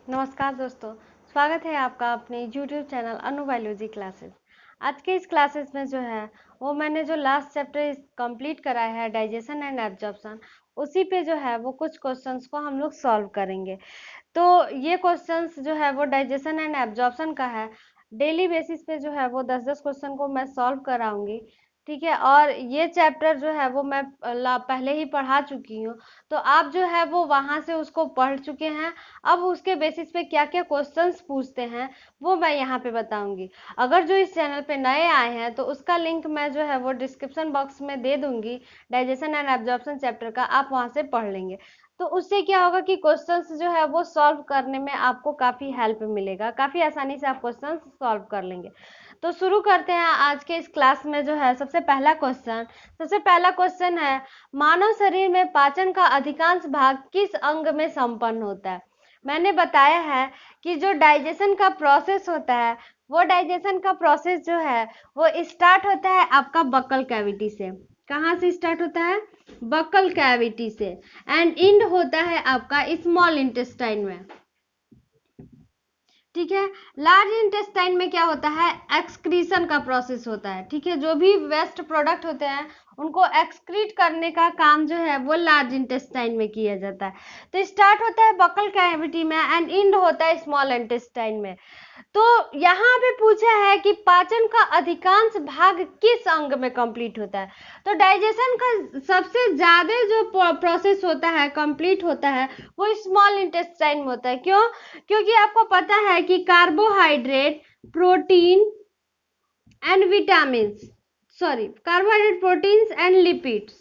नमस्कार दोस्तों, स्वागत है आपका अपने YouTube चैनल अनु बायोलॉजी क्लासेस। आज के इस क्लासेस में जो है वो मैंने जो लास्ट चैप्टर कंप्लीट कराया है डाइजेशन एंड एब्जॉर्प्शन, उसी पे जो है वो कुछ क्वेश्चंस को हम लोग सॉल्व करेंगे। तो ये क्वेश्चंस जो है वो डाइजेशन एंड एब्जॉर्प्शन का है। डेली बेसिस पे जो है वो 10-10 क्वेश्चन को मैं सॉल्व कराऊंगी, ठीक है। और ये चैप्टर जो है वो मैं पहले ही पढ़ा चुकी हूँ, तो आप जो है वो वहाँ से उसको पढ़ चुके हैं। अब उसके बेसिस पे क्या क्या क्वेश्चंस पूछते हैं वो मैं यहाँ पे बताऊंगी। अगर जो इस चैनल पे नए आए हैं तो उसका लिंक मैं जो है वो डिस्क्रिप्शन बॉक्स में दे दूंगी, डाइजेशन एंड एब्जॉर्प्शन चैप्टर का, आप वहाँ से पढ़ लेंगे। तो उससे क्या होगा कि क्वेश्चंस जो है वो सॉल्व करने में आपको काफ़ी हेल्प मिलेगा, काफ़ी आसानी से आप क्वेश्चंस सॉल्व कर लेंगे। तो शुरू करते हैं आज के इस क्लास में। जो है सबसे पहला क्वेश्चन है, मानव शरीर में पाचन का अधिकांश भाग किस अंग में संपन्न होता है। मैंने बताया है कि जो डाइजेशन का प्रोसेस होता है, वो डाइजेशन का प्रोसेस जो है वो स्टार्ट होता है आपका बक्कल कैविटी से। कहाँ से स्टार्ट होता है? बक्कल कैविटी से, एंड एंड होता है आपका स्मॉल इंटेस्टाइन में, ठीक है। लार्ज इंटेस्टाइन में क्या होता है? एक्सक्रीशन का प्रोसेस होता है, ठीक है। जो भी वेस्ट प्रोडक्ट होते हैं उनको एक्सक्रीट करने का काम जो है वो लार्ज इंटेस्टाइन में किया जाता है। तो स्टार्ट होता है बक्कल कैविटी में एंड एंड होता है स्मॉल इंटेस्टाइन में। तो यहाँ पे पूछा है कि पाचन का अधिकांश भाग किस अंग में कंप्लीट होता है। तो डाइजेशन का सबसे ज्यादा जो प्रोसेस होता है, कंप्लीट होता है, वो स्मॉल इंटेस्टाइन में होता है। क्यों? क्योंकि आपको पता है कि carbohydrate, protein and vitamins, carbohydrate, proteins and lipids,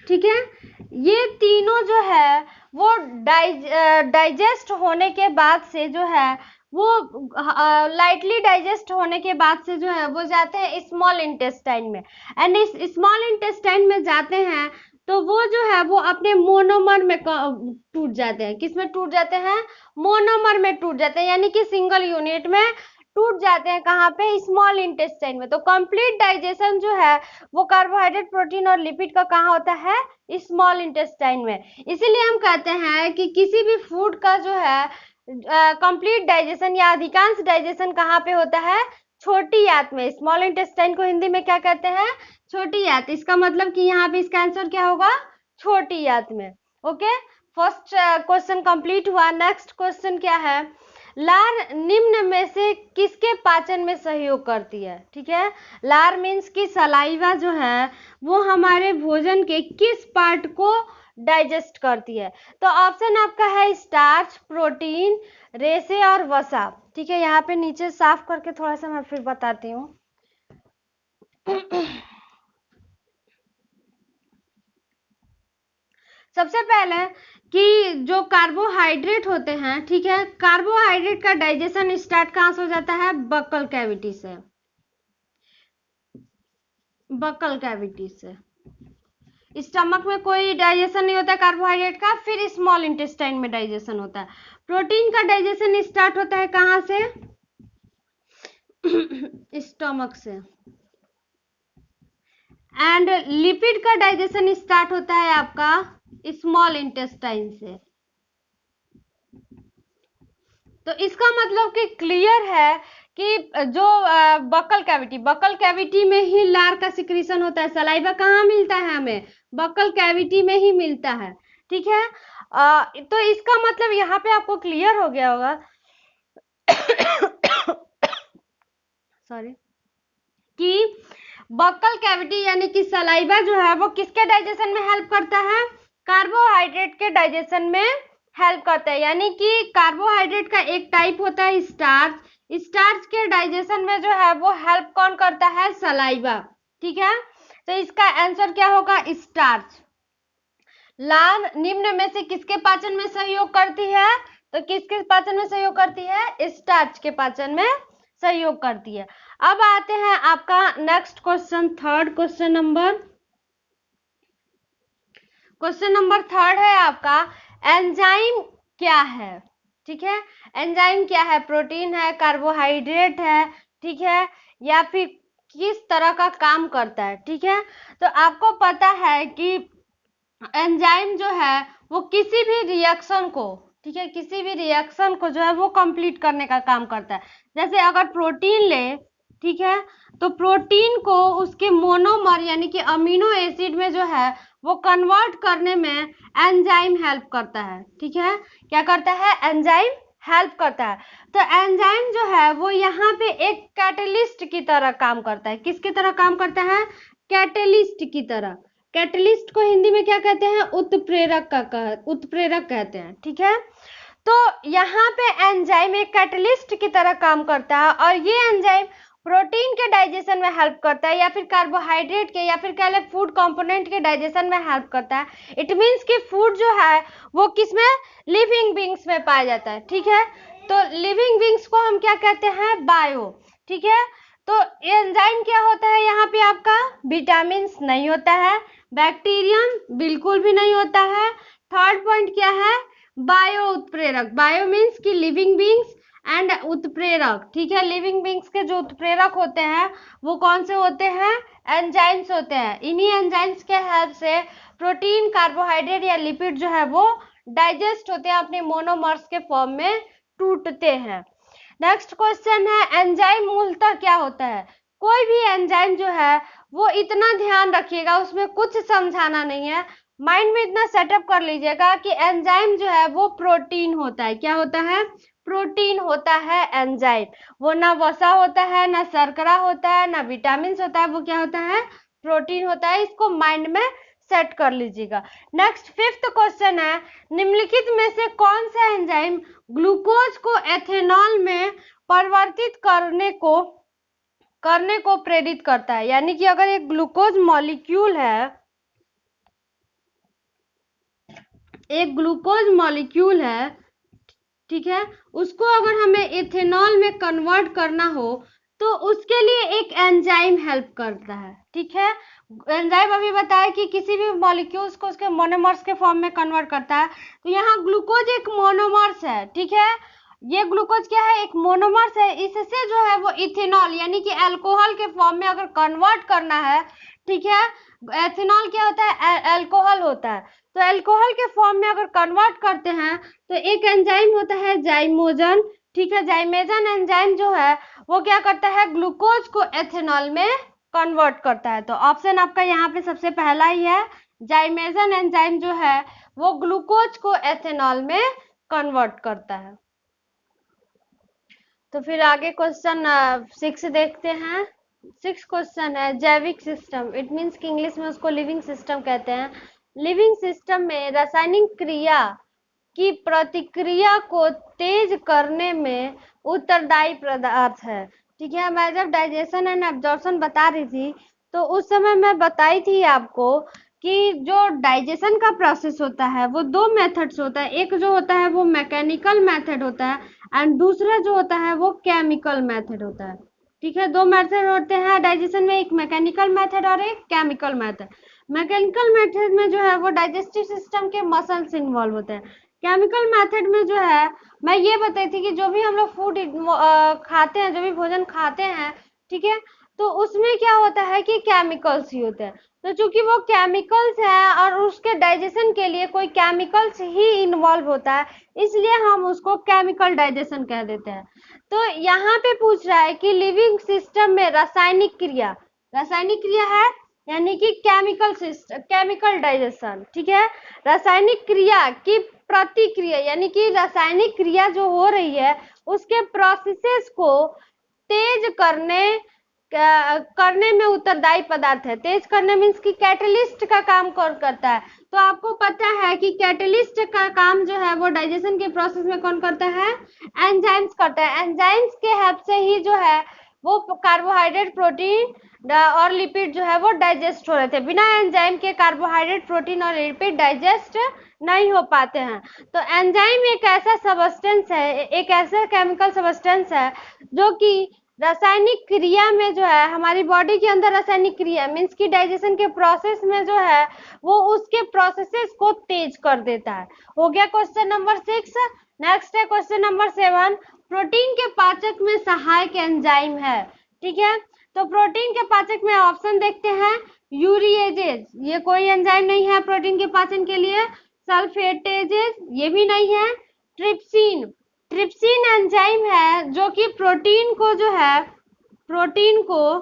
ठीक है, ये तीनों जो है वो डाइजेस्ट होने के बाद से जो है वो लाइटली डाइजेस्ट होने के बाद से जो है वो जाते हैं स्मॉल इंटेस्टाइन में। एंड इस स्मॉल इंटेस्टाइन में जाते हैं तो वो जो है वो अपने मोनोमर में टूट जाते हैं। किस में टूट जाते हैं? मोनोमर में टूट जाते हैं, यानी कि सिंगल यूनिट में टूट जाते हैं। कहाँ पे? स्मॉल इंटेस्टाइन में। तो कंप्लीट डाइजेशन जो है वो कार्बोहाइड्रेट, प्रोटीन और लिपिड का कहाँ होता है? स्मॉल इंटेस्टाइन में। इसीलिए हम कहते हैं कि किसी भी फूड का जो है कंप्लीट डाइजेशन या अधिकांश डाइजेशन कहाँ पे होता है? छोटी आंत में। स्मॉल इंटेस्टाइन को हिंदी में क्या कहते हैं? छोटी आंत। इसका मतलब कि यहाँ पे इसका आंसर क्या होगा? छोटी आंत में। ओके, फर्स्ट क्वेश्चन कंप्लीट हुआ। नेक्स्ट क्वेश्चन क्या है? लार निम्न में से किसके पाचन में सहयोग करती है? ठीक है, लार मीन्स की सलाइवा जो है वो हमारे भोजन के किस पार्ट को डाइजेस्ट करती है? तो ऑप्शन आपका है स्टार्च, प्रोटीन, रेसे और वसा, ठीक है। यहाँ पे नीचे साफ करके थोड़ा सा मैं फिर बताती हूँ। सबसे पहले कि जो कार्बोहाइड्रेट होते हैं, ठीक है, कार्बोहाइड्रेट का डाइजेशन स्टार्ट कहाँ से हो जाता है? बक्कल कैविटी से। बक्कल कैविटी से स्टमक में कोई डाइजेशन नहीं होता है कार्बोहाइड्रेट का, फिर स्मॉल इंटेस्टाइन में डाइजेशन होता है। प्रोटीन का डाइजेशन स्टार्ट होता है कहाँ से? स्टमक से। एंड लिपिड का डाइजेशन स्टार्ट होता है आपका स्मॉल इंटेस्टाइन से। तो इसका मतलब कि क्लियर है कि जो बक्कल कैविटी में ही लार का सिक्रीशन होता है। सलाइवा कहाँ मिलता है हमें? बक्कल कैविटी में ही मिलता है, ठीक है। तो इसका मतलब यहाँ पे आपको क्लियर हो गया होगा सॉरी, कि बक्कल कैविटी यानी कि सलाइवा जो है वो किसके डाइजेशन में हेल्प करता है? कार्बोहाइड्रेट के डाइजेशन में हेल्प करता है। यानी कि कार्बोहाइड्रेट का एक टाइप होता है स्टार्च, स्टार्च के डाइजेशन में जो है वो हेल्प कौन करता है? सलाइवा, ठीक है। तो इसका आंसर क्या होगा? स्टार्च। लार निम्न में से किसके पाचन में सहयोग करती है? तो किसके पाचन में सहयोग करती है? स्टार्च के पाचन में सहयोग करती है। अब आते हैं आपका next question, third question number third है आपका, एंजाइम क्या है? ठीक है, एंजाइम क्या है? प्रोटीन है, कार्बोहाइड्रेट है, ठीक है, या फिर किस तरह का काम करता है? ठीक है, तो आपको पता है कि एंजाइम जो है वो किसी भी रिएक्शन को, ठीक है, किसी भी रिएक्शन को जो है वो कंप्लीट करने का काम करता है। जैसे अगर प्रोटीन ले, ठीक है, तो प्रोटीन को उसके मोनोमर यानी कि अमीनो एसिड में जो है वो कन्वर्ट करने में एंजाइम हेल्प करता है। ठीक है, क्या करता है? एंजाइम हेल्प करता है। तो एंजाइम जो है वो यहाँ पे एक कैटलिस्ट की तरह काम करता है। किसकी तरह काम करता है? कैटलिस्ट की तरह। कैटलिस्ट को हिंदी में क्या कहते हैं? उत्प्रेरक कहते हैं। ठीक है, तो यहाँ पे एंजाइम एक कैटलिस्ट की तरह काम करता है और ये एंजाइम प्रोटीन के डाइजेशन में हेल्प करता है, या फिर कार्बोहाइड्रेट के, या फिर कह ले फूड कंपोनेंट के डाइजेशन में हेल्प करता है। इट मीन्स कि फूड जो है वो किसमें? लिविंग बींग्स में पाया जाता है। ठीक है, तो लिविंग बींग्स को हम क्या कहते हैं? बायो। ठीक है, तो एंजाइम क्या होता है यहाँ पे आपका? विटामिन नहीं होता है, बैक्टीरियम बिल्कुल भी नहीं होता है। थर्ड पॉइंट क्या है? बायो उत्प्रेरक। बायो मीन्स की लिविंग बींग्स एंड उत्प्रेरक। ठीक है, लिविंग बींग्स के जो उत्प्रेरक होते हैं वो कौन से होते हैं? एंजाइम्स होते हैं। इन्हीं एंजाइम्स के हेल्प से प्रोटीन, कार्बोहाइड्रेट या लिपिड जो है वो डाइजेस्ट होते हैं, अपने मोनोमर्स के फॉर्म में टूटते हैं। नेक्स्ट क्वेश्चन है, एंजाइम मूलतः क्या होता है? कोई भी एंजाइम जो है वो इतना ध्यान रखिएगा, उसमें कुछ समझाना नहीं है, माइंड में इतना सेटअप कर लीजिएगा कि एंजाइम जो है वो प्रोटीन होता है। क्या होता है? प्रोटीन होता है एंजाइम। वो ना वसा होता है, ना शर्करा होता है, ना विटामिन होता है, वो क्या होता है? प्रोटीन होता है। इसको माइंड में सेट कर लीजिएगा। नेक्स्ट फिफ्थ क्वेश्चन है, निम्नलिखित में से कौन सा एंजाइम ग्लूकोज को एथेनॉल में परिवर्तित करने को प्रेरित करता है? यानी कि अगर एक ग्लूकोज मॉलिक्यूल है, एक ग्लूकोज मॉलिक्यूल है, ठीक है, उसको अगर हमें इथेनॉल में कन्वर्ट करना हो तो उसके लिए एक एंजाइम हेल्प करता है। ठीक है, एंजाइम अभी बताया कि किसी भी मॉलिक्यूल्स को उसके मोनोमर्स के फॉर्म में कन्वर्ट करता है। तो यहाँ ग्लूकोज एक मोनोमर्स है। ठीक है, ये ग्लूकोज क्या है? एक मोनोमर्स है। इससे जो है वो इथेनॉल यानी कि अल्कोहल के फॉर्म में अगर कन्वर्ट करना है, ठीक है, एथेनॉल क्या होता है? अल्कोहल होता है। तो अल्कोहल के फॉर्म में अगर कन्वर्ट करते हैं तो एक एंजाइम होता है जाइमोजन। ठीक है, जाइमेजन एंजाइम जो है वो क्या करता है? ग्लूकोज को एथेनॉल में कन्वर्ट करता है। तो ऑप्शन आपका यहाँ पे सबसे पहला ही है, जाइमेजन एंजाइम जो है वो ग्लूकोज को एथेनॉल में कन्वर्ट करता है। तो फिर आगे क्वेश्चन 6 देखते हैं। 6 क्वेश्चन है, जैविक सिस्टम। इट मीन्स कि इंग्लिश में उसको लिविंग सिस्टम कहते हैं। लिविंग सिस्टम में रासायनिक क्रिया की प्रतिक्रिया को तेज करने में उत्तरदायी पदार्थ है। ठीक है, मैं जब डाइजेशन एंड एब्जॉर्प्शन बता रही थी तो उस समय मैं बताई थी आपको कि जो डाइजेशन का प्रोसेस होता है वो दो मेथड से होता है। एक जो होता है वो मैकेनिकल मेथड होता है एंड दूसरा जो होता है वो केमिकल मेथड होता है। ठीक है, दो मेथड होते हैं डाइजेशन में, एक मैकेनिकल मेथड और एक केमिकल मेथड। मैकेनिकल मेथड में जो है वो डाइजेस्टिव सिस्टम के मसल्स इन्वॉल्व होते हैं। केमिकल मेथड में जो है मैं ये बताई थी कि जो भी हम लोग फूड खाते हैं, जो भी भोजन खाते हैं, ठीक है, तो उसमें क्या होता है कि केमिकल्स ही होते हैं। तो चूंकि वो केमिकल्स है और उसके डाइजेशन के लिए कोई केमिकल्स ही इन्वॉल्व होता है, इसलिए हम उसको केमिकल डाइजेशन कह देते हैं। तो यहाँ पे पूछ रहा है कि लिविंग सिस्टम में रासायनिक क्रिया है यानी कि केमिकल डाइजेशन। ठीक है, रासायनिक क्रिया की प्रतिक्रिया यानी कि रासायनिक क्रिया जो हो रही है उसके प्रोसेसेस को तेज करने में उत्तरदायी पदार्थ है। तेज करने मीन्स कि कैटलिस्ट का काम कौन करता है? तो आपको पता है कि कैटलिस्ट का काम जो है वो डाइजेशन के प्रोसेस में कौन करता है? एंजाइम्स करता है। एंजाइम्स के हेल्प से ही जो है वो कार्बोहाइड्रेट, प्रोटीन और लिपिड जो है वो डाइजेस्ट हो रहे थे। बिना एंजाइम के कार्बोहाइड्रेट, प्रोटीन और लिपिड डाइजेस्ट नहीं हो पाते हैं। तो एंजाइम एक ऐसा सबस्टेंस है, एक ऐसा केमिकल सबस्टेंस है जो कि रासायनिक क्रिया में जो है हमारी बॉडी के अंदर रासायनिक क्रिया मीन्स की डाइजेशन के प्रोसेस में जो है वो उसके प्रोसेसेस को तेज कर देता है। हो गया क्वेश्चन नंबर 6। नेक्स्ट है क्वेश्चन नंबर 7। प्रोटीन के पाचक में सहायक एंजाइम है। ठीक है, तो प्रोटीन के पाचक में ऑप्शन देखते हैं। यूरिएजेज, ये कोई एंजाइम नहीं है प्रोटीन के पाचन के लिए। सल्फेटेजेज, ये भी नहीं है। ट्रिप्सिन, ट्रिप्सिन एंजाइम है जो कि प्रोटीन को जो है, प्रोटीन को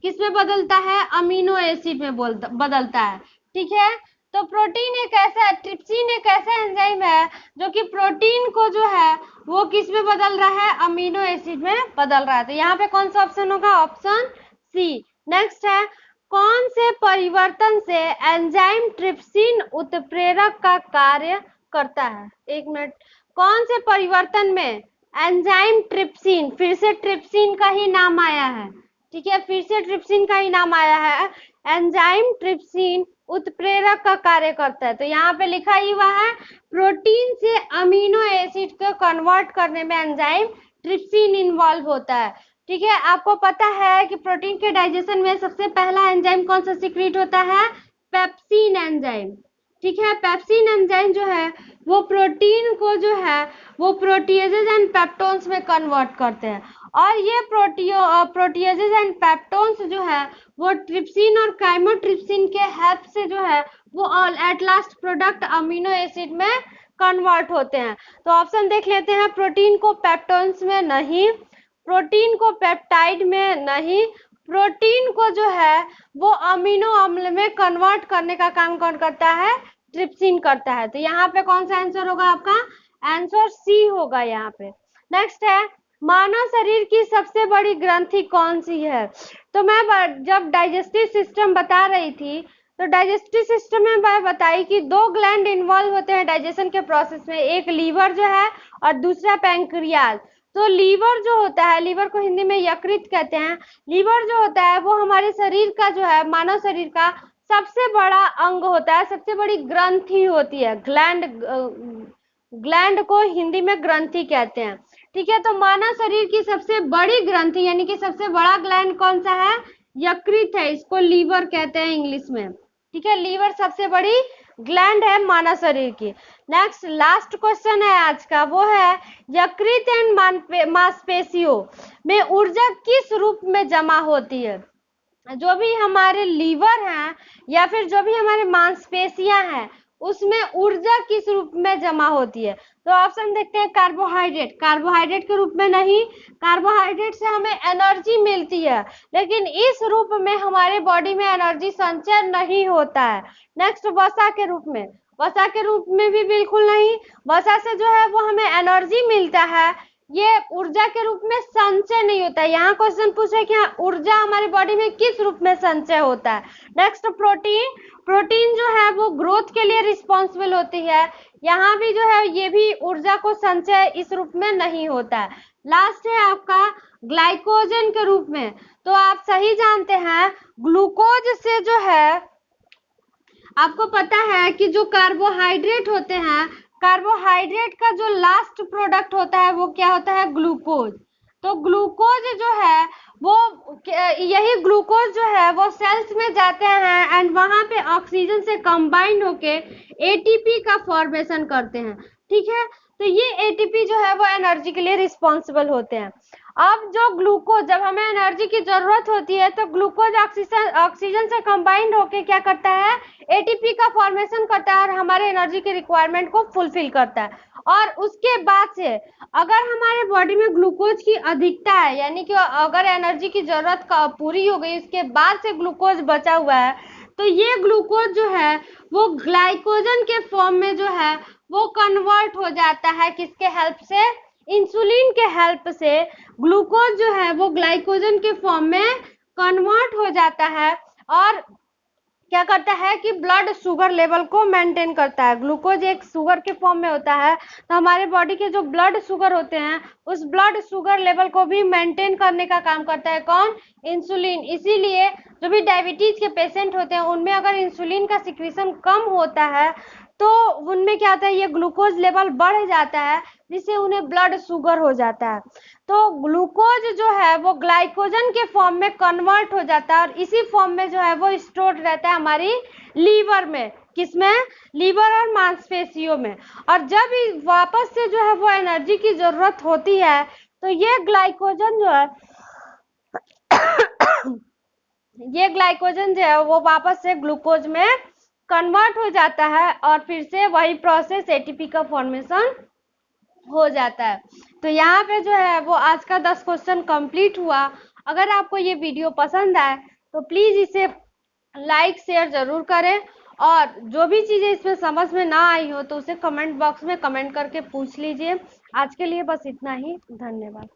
किसमें बदलता है, अमीनो एसिड में बदलता है। ठीक है, तो प्रोटीन एक ऐसा, ट्रिप्सिन एक ऐसा एंजाइम है जो कि प्रोटीन को जो है वो किस में बदल रहा है, अमीनो एसिड में बदल रहा है। तो यहाँ पे कौन सा ऑप्शन होगा, ऑप्शन सी। नेक्स्ट है, कौन से परिवर्तन से एंजाइम ट्रिप्सिन उत्प्रेरक का कार्य करता है। एक मिनट, कौन से परिवर्तन में एंजाइम ट्रिप्सिन, फिर से ट्रिप्सिन का ही नाम आया है, ठीक है, फिर से ट्रिप्सिन का ही नाम आया है, एंजाइम ट्रिप्सिन उत्प्रेरक का कार्य करता है। तो यहाँ पे लिखा ही हुआ है, प्रोटीन से अमीनो एसिड को कन्वर्ट करने में एंजाइम ट्रिप्सिन इन्वॉल्व होता है। ठीक है, आपको पता है कि प्रोटीन के डाइजेशन में सबसे पहला एंजाइम कौन सा सीक्रेट होता है, पेप्सिन एंजाइम। ठीक है, पेप्सिन एंजाइम जो है वो प्रोटीन को जो है वो प्रोटीएजेज एंड पेप्टोन्स में कन्वर्ट करते हैं, और ये प्रोटीएजेज एंड पेप्टोन्स जो है वो ट्रिप्सिन और काइमोट्रिप्सिन के हेल्प से जो है वो at last product amino acid में कन्वर्ट होते हैं। तो ऑप्शन देख लेते हैं, प्रोटीन को पेप्टोन्स में नहीं, प्रोटीन को पेप्टाइड में नहीं, प्रोटीन को जो है वो अमीनो अम्ल में कन्वर्ट करने का काम कौन करता है, ट्रिप्सिन करता है। तो यहाँ पे कौन सा आंसर होगा आपका, आंसर सी होगा यहाँ पे। नेक्स्ट है, मानव शरीर की सबसे बड़ी ग्रंथि कौन सी है। तो मैं जब डाइजेस्टिव सिस्टम बता रही थी तो डाइजेस्टिव सिस्टम में मैं बताई कि दो ग्लैंड इन्वॉल्व होते हैं डाइजेशन के प्रोसेस में, एक लीवर जो है और दूसरा पैंक्रियाज। तो लीवर जो होता है, लीवर को हिंदी में यकृत कहते हैं, लीवर जो होता है वो हमारे शरीर का जो है, मानव शरीर का सबसे बड़ा अंग होता है, सबसे बड़ी ग्रंथि होती है, ग्लैंड, ग्लैंड को हिंदी में ग्रंथि कहते हैं। ठीक है, तो मानव शरीर की सबसे बड़ी ग्रंथि यानी कि सबसे बड़ा ग्लैंड कौन सा है, यकृत है, इसको लीवर कहते हैं इंग्लिश में। ठीक है, लीवर सबसे बड़ी ग्लैंड है मानव शरीर की। नेक्स्ट लास्ट क्वेश्चन है आज का, वो है यकृत एंड मांसपेशियों में ऊर्जा किस रूप में जमा होती है। जो भी हमारे लीवर हैं या फिर जो भी हमारे मांसपेशियां हैं उसमें ऊर्जा किस रूप में जमा होती है। तो ऑप्शन देखते हैं, कार्बोहाइड्रेट, कार्बोहाइड्रेट के रूप में नहीं, कार्बोहाइड्रेट से हमें एनर्जी मिलती है लेकिन इस रूप में हमारे बॉडी में एनर्जी संचय नहीं होता है। नेक्स्ट वसा के रूप में, वसा के रूप में भी बिल्कुल नहीं, वसा से जो है वो हमें एनर्जी मिलता है, ये ऊर्जा के रूप में संचय नहीं होता है। यहाँ क्वेश्चन पूछा है कि ऊर्जा हमारे बॉडी में किस रूप में संचय होता है। नेक्स्ट प्रोटीन, प्रोटीन जो है वो ग्रोथ के लिए रिस्पॉन्सिबल होती है, यहाँ भी जो है ये भी ऊर्जा को संचय इस रूप में नहीं होता है। लास्ट है आपका ग्लाइकोजन के रूप में। तो आप सही जानते हैं, ग्लूकोज से जो है आपको पता है कि जो कार्बोहाइड्रेट होते हैं, कार्बोहाइड्रेट का जो लास्ट प्रोडक्ट होता है वो क्या होता है, ग्लूकोज। तो ग्लूकोज जो है वो, यही ग्लूकोज जो है वो सेल्स में जाते हैं एंड वहां पे ऑक्सीजन से कंबाइंड होके एटीपी का फॉर्मेशन करते हैं। ठीक है, तो ये एटीपी जो है वो एनर्जी के लिए रिस्पॉन्सिबल होते हैं। अब जो ग्लूकोज, जब हमें एनर्जी की जरूरत होती है तो ग्लूकोज ऑक्सीजन से कंबाइंड होके क्या करता है, एटीपी का फॉर्मेशन करता है और हमारे एनर्जी के रिक्वायरमेंट को फुलफिल करता है। और उसके बाद से अगर हमारे बॉडी में ग्लूकोज की अधिकता है, यानी कि अगर एनर्जी की जरूरत पूरी हो गई उसके बाद से ग्लूकोज बचा हुआ है, तो ये ग्लूकोज जो है वो ग्लाइकोजन के फॉर्म में जो है वो कन्वर्ट हो जाता है, किसके हेल्प से, इंसुलिन के हेल्प से ग्लूकोज जो है वो ग्लाइकोजन के फॉर्म में कन्वर्ट हो जाता है और क्या करता है कि ब्लड शुगर लेवल को मेंटेन करता है। ग्लूकोज एक शुगर के फॉर्म में होता है, तो हमारे बॉडी के जो ब्लड शुगर होते हैं उस ब्लड शुगर लेवल को भी मेंटेन करने का काम करता है कौन, इंसुलिन। इसीलिए जो भी डायबिटीज के पेशेंट होते हैं उनमें अगर इंसुलिन का सिक्रीशन कम होता है तो उनमें क्या होता है, ये ग्लूकोज लेवल बढ़ जाता है जिससे उन्हें ब्लड शुगर हो जाता है। तो ग्लूकोज जो है वो ग्लाइकोजन के फॉर्म में कन्वर्ट हो जाता है और इसी फॉर्म में जो है वो स्टोर रहता है हमारी लीवर में, किसमें, लीवर और मांसपेशियों में। और जब वापस से जो है वो एनर्जी की जरूरत होती है तो ये ग्लाइकोजन जो है ये ग्लाइकोजन जो है वो वापस से ग्लूकोज में कन्वर्ट हो जाता है और फिर से वही प्रोसेस एटीपी का फॉर्मेशन हो जाता है। तो यहाँ पे जो है वो आज का 10 क्वेश्चन कंप्लीट हुआ। अगर आपको ये वीडियो पसंद आए तो प्लीज इसे लाइक शेयर जरूर करें, और जो भी चीजें इसमें समझ में ना आई हो तो उसे कमेंट बॉक्स में कमेंट करके पूछ लीजिए। आज के लिए बस इतना ही, धन्यवाद।